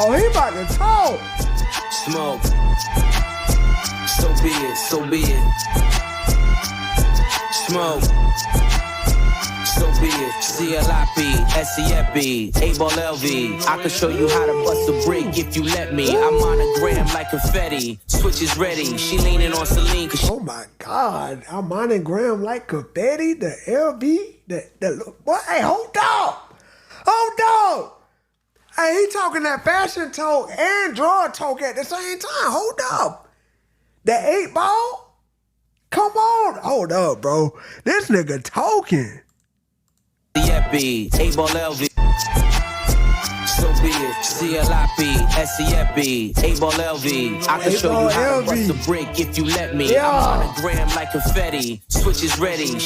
Oh, he about to talk. Smoke. So be it, so be it. Smoke. So be it. CLIP, SEFB, A-Ball LV. I can show you how to bust a brick if you let me. I'm on a gram like confetti. Switch is ready. She leaning on Celine cause she... Oh my God. I'm monogram like confetti, the LV, the boy, hey, hold up. Hold up. Hey, he talking that fashion talk and drug talk at the same time. Hold up. The 8-ball? Come on. Hold up, bro. This nigga talking. SEFB, A-Ball LV. So be it. CLIP, SEFB, A-Ball LV. I can show you how to bust a brick if you let me. I'm on a gram like confetti. Switch is ready.